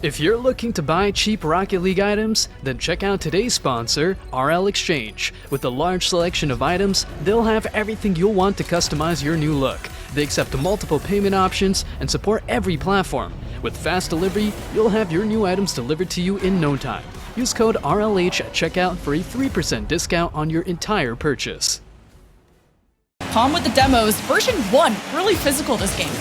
If you're looking to buy cheap Rocket League items, then check out today's sponsor, RL.Exchange. With a large selection of items, they'll have everything you'll want to customize your new look. They accept multiple payment options and support every platform. With fast delivery, you'll have your new items delivered to you in no time. Use code RLH at checkout for a 3% discount on your entire purchase. Calm with the demos, version 1, really physical this game.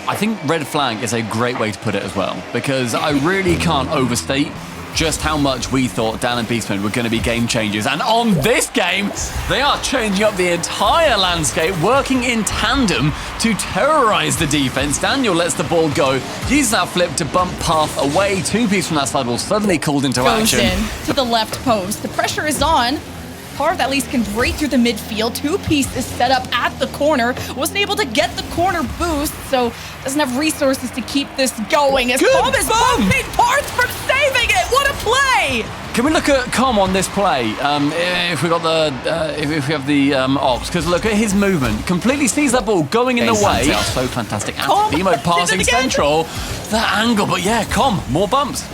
I think red flag is a great way to put it as well, because I really can't overstate just how much we thought Dan and Beastman were going to be game changers. And on this game, they are changing up the entire landscape, working in tandem to terrorize the defense. Daniel lets the ball go, uses that flip to bump path away. 2-piece from that side ball suddenly called into action. Goes in to the left post. The pressure is on. Parv at least can break through the midfield. 2-piece is set up at the corner. Wasn't able to get the corner boost, so doesn't have resources to keep this going. As Parv is bumping Parth from saving it. What a play! Can we look at Com on this play? If we got the if we have the ops, because look at his movement. Completely sees that ball going in the way. So fantastic. Emo passing central. That angle, but yeah, Com, more bumps.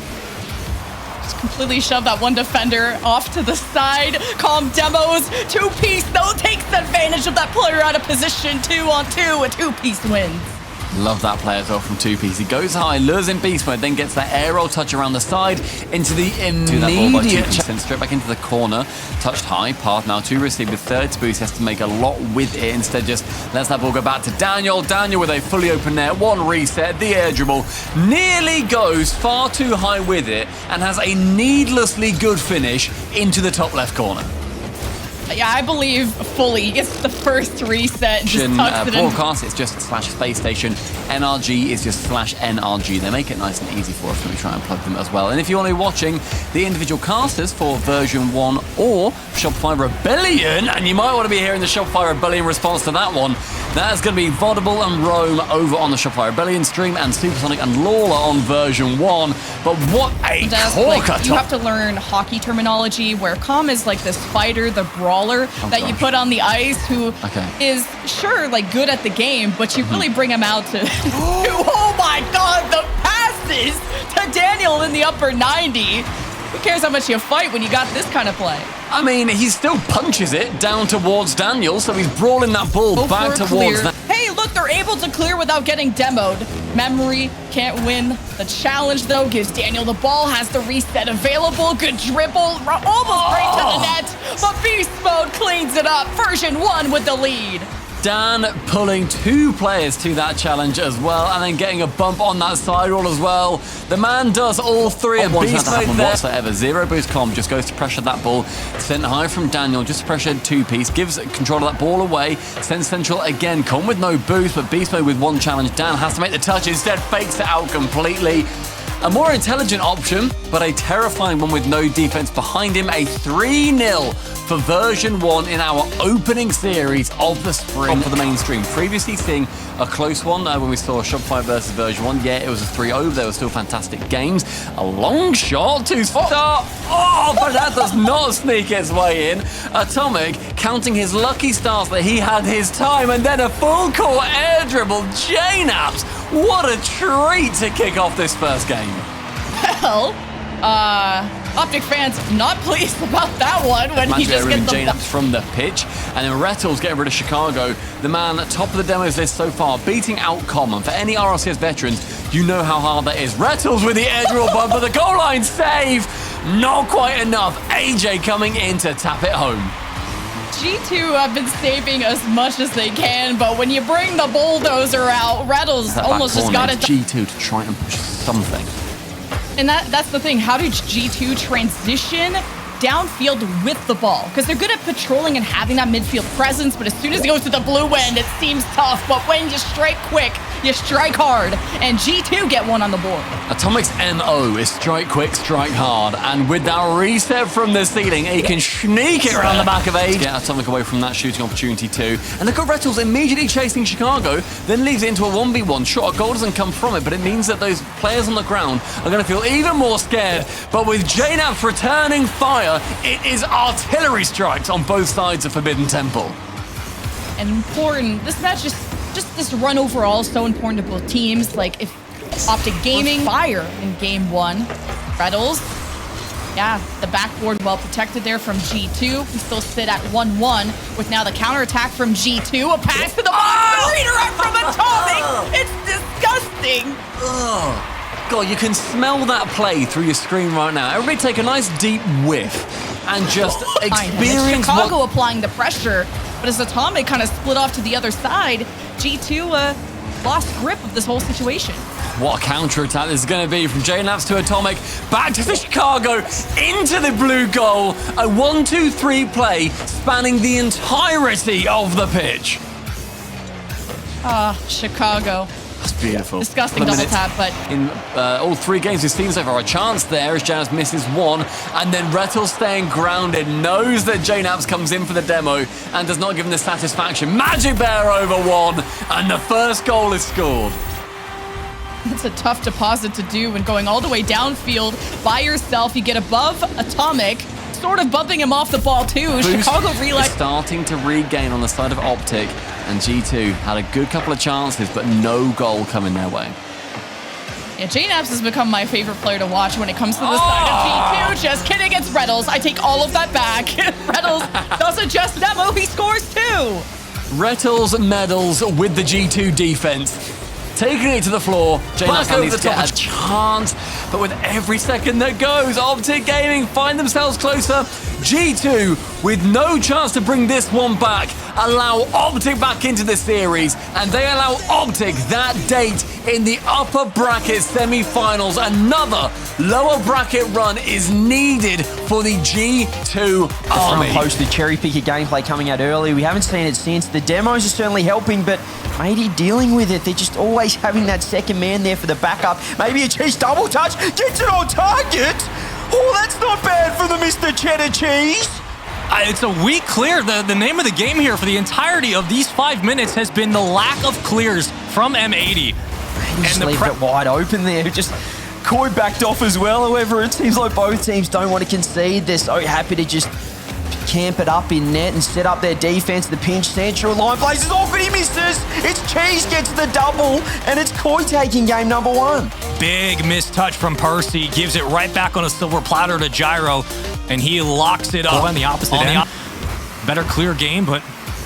Completely shove that one defender off to the side. Calm demos, 2-piece though takes advantage of that player out of position. 2-on-2, a 2-piece wins. Love that play as well from 2-piece. He goes high, lures in beast mode, then gets that air roll touch around the side into the immediate then straight back into the corner. Touched high, Path now too risky with third boost. Has to make a lot with it. Instead just lets that ball go back to Daniel. Daniel with a fully open net, one reset, the air dribble. Nearly goes far too high with it and has a needlessly good finish into the top left corner. Yeah, I believe fully. He gets the first reset and just tucks it in. Broadcast, it's just /space station. NRG is just /NRG. They make it nice and easy for us when we try and plug them as well. And if you want to be watching the individual casters for version 1 or Shopify Rebellion, and you might want to be hearing the Shopify Rebellion response to that one, that's going to be Vodable and Rome over on the Shopify Rebellion stream, and Supersonic and Lawler on version 1. But what a corker! You have to learn hockey terminology, where Com is like this fighter, the brawler that you put on the ice, who is sure like good at the game, but you really bring him out to oh my god, the passes to Daniel in the upper 90. Who cares how much you fight when you got this kind of play? I mean, he still punches it down towards Daniel, so he's brawling that ball back towards that. Hey, look, they're able to clear without getting demoed. Memory can't win. The challenge, though, gives Daniel the ball, has the reset available. Good dribble, almost right to the net, but Beast Mode cleans it up. Version 1 with the lead. Dan pulling 2 players to that challenge as well, and then getting a bump on that side roll as well. The man does all 3, and Beast Mode there. Whatsoever. 0 boost Com just goes to pressure that ball. Sent high from Daniel, just pressured 2-piece. Gives control of that ball away. Sends central again. Com with no boost, but Beast Mode with 1 challenge. Dan has to make the touch. Instead, fakes it out completely. A more intelligent option, but a terrifying one with no defense behind him. A 3-0 for version 1 in our opening series of the spring for the mainstream. Previously seeing a close one when we saw Shopify versus version 1. Yeah, it was a 3-0. There were still fantastic games. A long shot to start. But that does not sneak its way in. Atomic counting his lucky stars that he had his time, and then a full court air dribble. J-Naps, what a treat to kick off this first game. Well, Optic fans not pleased about that one when he just gets the J-Naps from the pitch. And then Rettles getting rid of Chicago. The man top of the demos list so far, beating out Common. For any RLCS veterans, you know how hard that is. Rettles with the air dribble bump, but the goal line save, not quite enough. AJ coming in to tap it home. G2 have been saving as much as they can, but when you bring the bulldozer out, Rettles almost just got it. G2 to try and push something. And that's the thing. How do G2 transition downfield with the ball? Because they're good at patrolling and having that midfield presence, but as soon as it goes to the blue end, it seems tough. But when you strike quick, you strike hard. And G2 get one on the board. Atomic's MO is strike quick, strike hard. And with that reset from the ceiling, he can sneak it around the back of Age. Get Atomic away from that shooting opportunity too. And look at Rettles immediately chasing Chicago, then leaves it into a 1v1. Sure, a goal doesn't come from it, but it means that those players on the ground are going to feel even more scared. But with J-Naps returning fire, it is artillery strikes on both sides of Forbidden Temple. And important, this match just this run overall is so important to both teams. Like, if Optic Gaming fire in game 1. Retals. Yeah, the backboard well protected there from G2. We still sit at 1-1 with now the counterattack from G2. A pass to the box. Redirect from Atomic. It's disgusting. God, you can smell that play through your screen right now. Everybody take a nice deep whiff and just experience Chicago applying the pressure, but as Atomic kind of split off to the other side, G2 lost grip of this whole situation. What a counter-attack this is going to be from JNAPS to Atomic, back to the Chicago, into the blue goal. A 1-2-3 play spanning the entirety of the pitch. Chicago. That's beautiful. Disgusting double tap, but... In all 3 games, it seems like there are a chance there as JNAPS misses 1, and then Rettel staying grounded, knows that JNAPS comes in for the demo and does not give him the satisfaction. Magic Bear over 1, and the first goal is scored. It's a tough deposit to do when going all the way downfield by yourself. You get above Atomic, sort of bumping him off the ball too. Boost Chicago realized starting to regain on the side of Optic, and G2 had a good couple of chances, but no goal coming their way. Yeah, JNAPS has become my favorite player to watch when it comes to the side of G2. Just kidding, it's Retals. I take all of that back. Retals doesn't just demo, he scores too. Retals medals with the G2 defense. Taking it to the floor, JNAPS needs to get a chance, but with every second that goes, Optic Gaming find themselves closer. G2, with no chance to bring this one back, allow Optic back into the series, and they allow Optic that date in the upper bracket semi-finals. Another lower bracket run is needed for the G2 Army. Posted cherry picker gameplay coming out early. We haven't seen it since. The demos are certainly helping, but Matey dealing with it. They're just always having that second man there for the backup. Maybe a cheese double touch, gets it on target. Oh, that's not bad for the Mr. Cheddar Cheese. It's a weak clear. The name of the game here for the entirety of these 5 minutes has been the lack of clears from M80. Just leave it wide open there. Just Koi backed off as well. However, it seems like both teams don't want to concede. They're so happy to just camp it up in net and set up their defense. The pinch central line blazes off and he misses. It's Cheese gets the double, and it's Koi taking game number 1. Big mistouch from Percy. Gives it right back on a silver platter to Gyro, and he locks it up. On the opposite end. Better clear game, but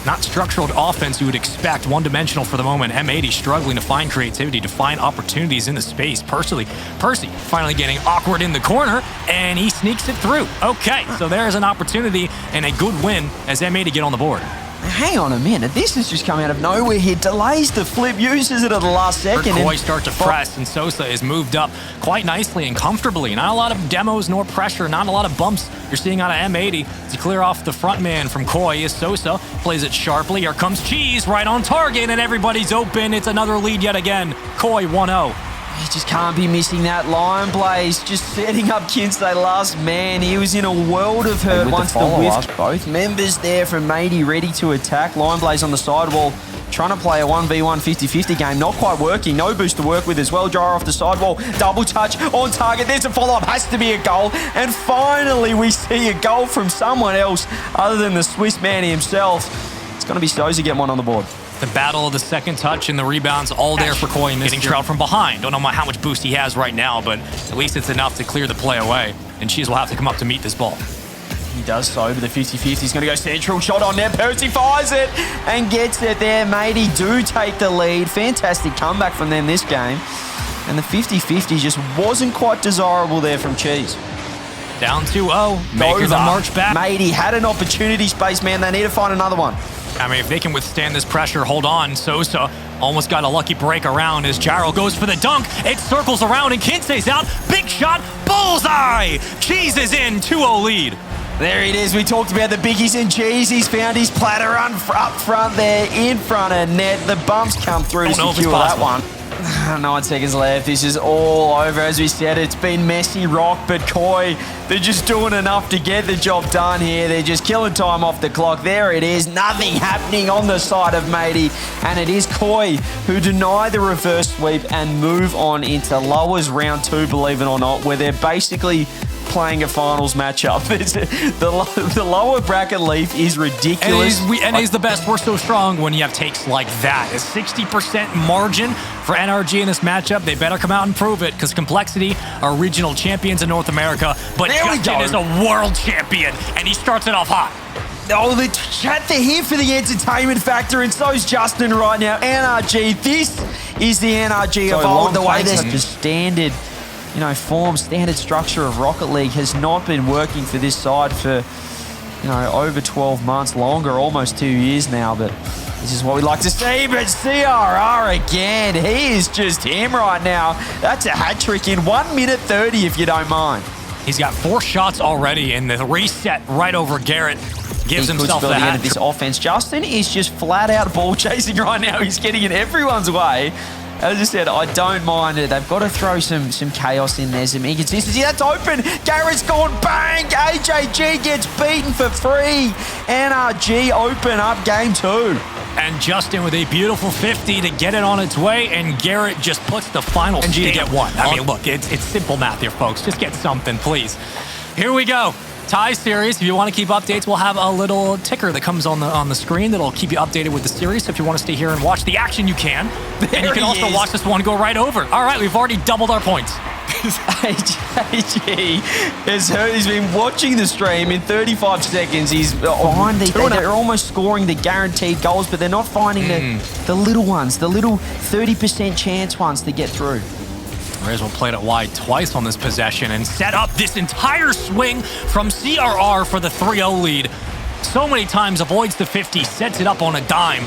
not structured offense you would expect. One-dimensional for the moment. M80 struggling to find creativity, to find opportunities in the space. Percy finally getting awkward in the corner, and he sneaks it through. Okay, so there's an opportunity and a good win as M80 get on the board. Hang on a minute. This has just come out of nowhere here. Delays the flip, uses it at the last second. Koi start to press, and Sosa is moved up quite nicely and comfortably. Not a lot of demos nor pressure, not a lot of bumps you're seeing out of M80 to clear off the front man from Koi. Is Sosa plays it sharply. Here comes Cheese right on target, and everybody's open. It's another lead yet again. Koi 1-0. He just can't be missing that. Lion Blaze just setting up Kinsey last man. He was in a world of hurt once the whiff. Both members there from Matey ready to attack. Lion Blaze on the sidewall trying to play a 1v1 50-50 game. Not quite working. No boost to work with as well. Gyro off the sidewall. Double touch on target. There's a follow-up. Has to be a goal. And finally we see a goal from someone else other than the Swiss man himself. It's going to be Sosa getting one on the board. The battle of the second touch and the rebounds all there for Koi. Getting trailed from behind. Don't know how much boost he has right now, but at least it's enough to clear the play away. And Cheese will have to come up to meet this ball. He does so, but the 50-50 he's going to go central. Shot on net. Percy fires it and gets it there. Matey do take the lead. Fantastic comeback from them this game. And the 50-50 just wasn't quite desirable there from Cheese. Down 2-0. Making the march back. Matey had an opportunity space, man. They need to find another one. I mean, if they can withstand this pressure, hold on. Sosa almost got a lucky break around as Gyro goes for the dunk. It circles around and Kinsey's out. Big shot, bullseye! Cheese is in, 2-0 lead. There it is. We talked about the biggies and Cheese. He's found his platter up front there in front of net. The bumps come through to secure that one. 9 seconds left. This is all over. As we said, it's been messy rock, but Koi, they're just doing enough to get the job done here. They're just killing time off the clock. There it is. Nothing happening on the side of Matey. And it is Koi who deny the reverse sweep and move on into lowers round 2, believe it or not, where they're basically playing a finals matchup. The lower bracket leaf is ridiculous. And NA's the best. We're so strong when you have takes like that. A 60% margin for NRG in this matchup. They better come out and prove it, because Complexity are regional champions in North America, but Justin is a world champion, and he starts it off hot. Oh, the chat, they're here for the entertainment factor, and so's Justin right now. NRG, this is the NRG of old. The way this the standard, form, standard structure of Rocket League has not been working for this side for, over 12 months, longer, almost 2 years now, but this is what we like to see. But CRR again, he is just him right now. That's a hat trick in 1 minute 30, if you don't mind. He's got 4 shots already, and the reset right over Garrett gives himself the end of this offense. Justin is just flat out ball chasing right now. He's getting in everyone's way. As I said, I don't mind it. They've got to throw some chaos in there, some inconsistency. That's open. Garrett's gone bang. AJG gets beaten for free. NRG open up game 2. And Justin with a beautiful 50 to get it on its way, and Garrett just puts the final NG to get 1. I mean, look, it's simple math here, folks. Just get something, please. Here we go. Tie series. If you want to keep updates, we'll have a little ticker that comes on the screen that'll keep you updated with the series. So if you want to stay here and watch the action, you can. And you can also watch this one go right over. All right, we've already doubled our points. AJG he's been watching the stream. In 35 seconds, he's behind. They're almost scoring the guaranteed goals, but they're not finding the little ones, the little 30% chance ones to get through. Raisel played it wide twice on this possession and set up this entire swing from CRR for the 3-0 lead. So many times avoids the 50, sets it up on a dime,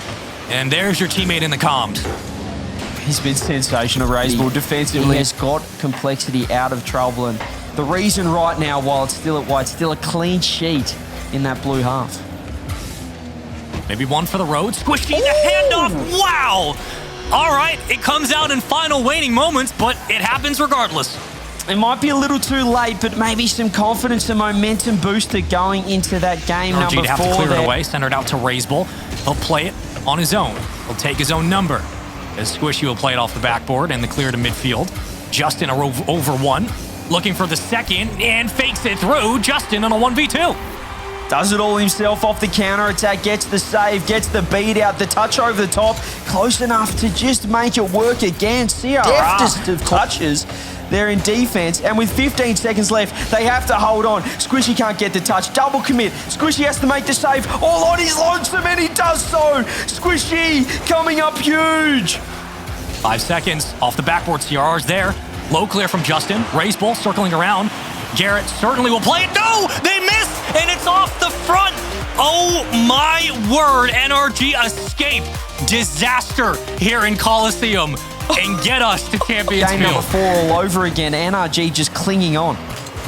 and there's your teammate in the comms. He's been sensational, Raisel. Defensively has got Complexity out of trouble, and the reason right now, while it's still at white, still a clean sheet in that blue half. Maybe one for the road. Squishy, the handoff. Wow! All right, it comes out in final waning moments, but it happens regardless. It might be a little too late, but maybe some confidence and momentum booster going into that game. RG number 4 have to clear it away, send it out to Raisel. He'll play it on his own. He'll take his own number. As Squishy will play it off the backboard and the clear to midfield. Justin over 1, looking for the second, and fakes it through. Justin on a 1v2. Does it all himself off the counter-attack, gets the save, gets the beat out, the touch over the top, close enough to just make it work again. Deftest of touches there in defense, and with 15 seconds left, they have to hold on. Squishy can't get the touch, double commit. Squishy has to make the save, all on his lonesome, and he does so. Squishy coming up huge. 5 seconds off the backboard, CRR's there. Low clear from Justin, raise ball circling around. Garrett certainly will play it. No, they miss, and it's off the front. Oh my word, NRG escape. Disaster here in Coliseum and get us to Champions Game Field. number 4 all over again. NRG just clinging on.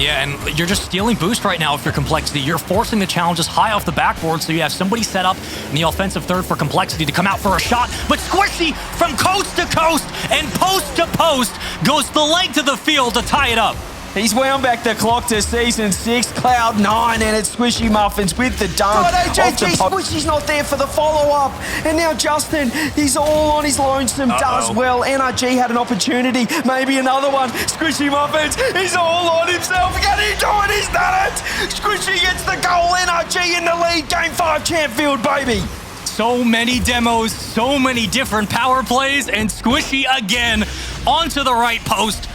Yeah, and you're just stealing boost right now if you're Complexity. You're forcing the challenges high off the backboard, so you have somebody set up in the offensive third for Complexity to come out for a shot. But Squishy from coast to coast and post to post goes the length of the field to tie it up. He's wound back the clock to Season 6, Cloud 9, and it's Squishy Muffins with the dunk. But AJG, Squishy's not there for the follow-up. And now Justin, he's all on his lonesome, does well. NRG had an opportunity, maybe another one. Squishy Muffins, he's all on himself. Can he do it? He's done it. Squishy gets the goal. NRG in the lead. Game 5, Champfield, baby. So many demos, so many different power plays, and Squishy again onto the right post.